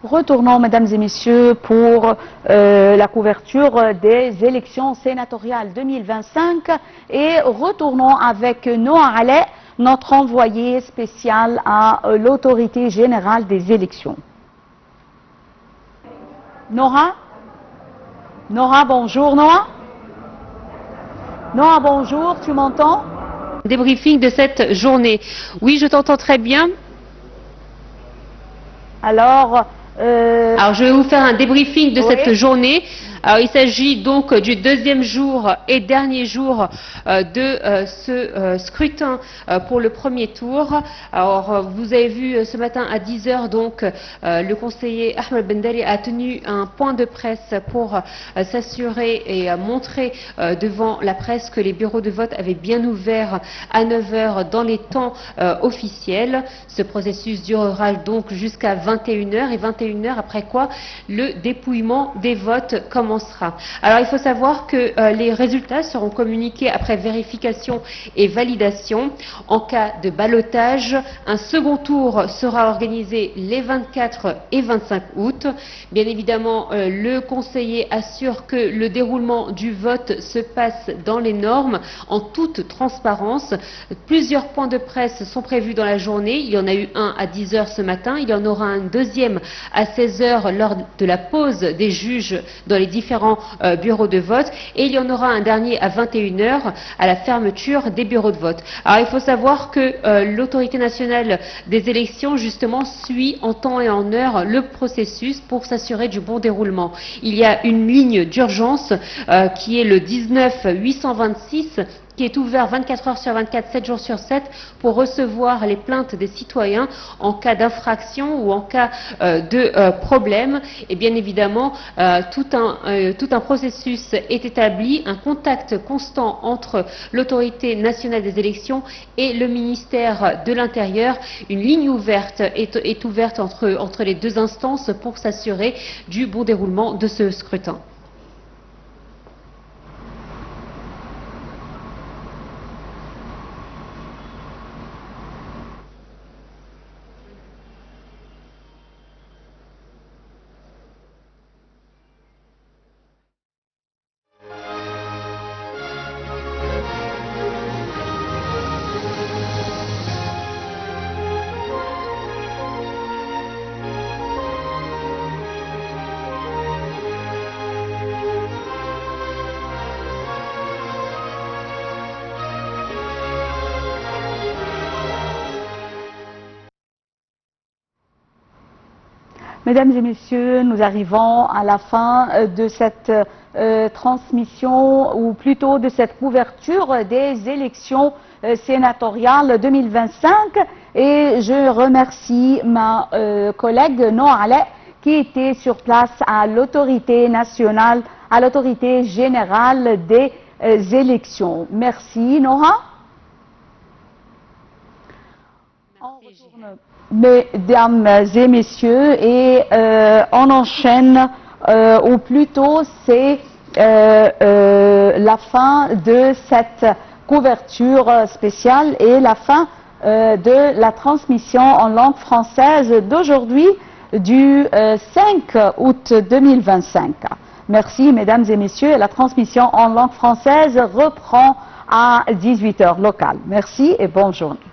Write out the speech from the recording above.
Retournons, mesdames et messieurs, pour la couverture des élections sénatoriales 2025 et retournons avec Noah Alais, notre envoyé spécial à l'autorité générale des élections. Noah, bonjour Noah. Noah, bonjour, tu m'entends? Débriefing de cette journée. Oui, je t'entends très bien. Alors, je vais vous faire un débriefing de cette journée. Alors, il s'agit donc du deuxième jour et dernier jour de ce scrutin pour le premier tour. Alors, vous avez vu ce matin à 10 h, donc, le conseiller Ahmed Bendali a tenu un point de presse pour s'assurer et montrer devant la presse que les bureaux de vote avaient bien ouvert à 9 h dans les temps officiels. Ce processus durera donc jusqu'à 21 h et 21 h après quoi le dépouillement des votes commencera. Alors il faut savoir que les résultats seront communiqués après vérification et validation. En cas de ballottage, un second tour sera organisé les 24 et 25 août. Bien évidemment, le conseiller assure que le déroulement du vote se passe dans les normes, en toute transparence. Plusieurs points de presse sont prévus dans la journée. Il y en a eu un à 10 h ce matin. Il y en aura un deuxième à 16 h lors de la pause des juges dans les différents bureaux de vote. Et il y en aura un dernier à 21 h à la fermeture des bureaux de vote. Alors il faut savoir que l'autorité nationale des élections justement suit en temps et en heure le processus pour s'assurer du bon déroulement. Il y a une ligne d'urgence qui est le 19 826 qui est ouvert 24 h sur 24, 7 jours sur 7 pour recevoir les plaintes des citoyens en cas d'infraction ou en cas de problème. Et bien évidemment, tout un processus est établi, un contact constant entre l'autorité nationale des élections et le ministère de l'Intérieur. Une ligne ouverte est ouverte entre les deux instances pour s'assurer du bon déroulement de ce scrutin. Mesdames et messieurs, nous arrivons à la fin de cette transmission, ou plutôt de cette couverture des élections sénatoriales 2025. Et je remercie ma collègue Noah Alais qui était sur place à l'autorité nationale, à l'autorité générale des élections. Merci Noah. Mesdames et messieurs, et on enchaîne, ou plutôt c'est la fin de cette couverture spéciale et la fin de la transmission en langue française d'aujourd'hui du 5 août 2025. Merci mesdames et messieurs, la transmission en langue française reprend à 18 h locale. Merci et bonne journée.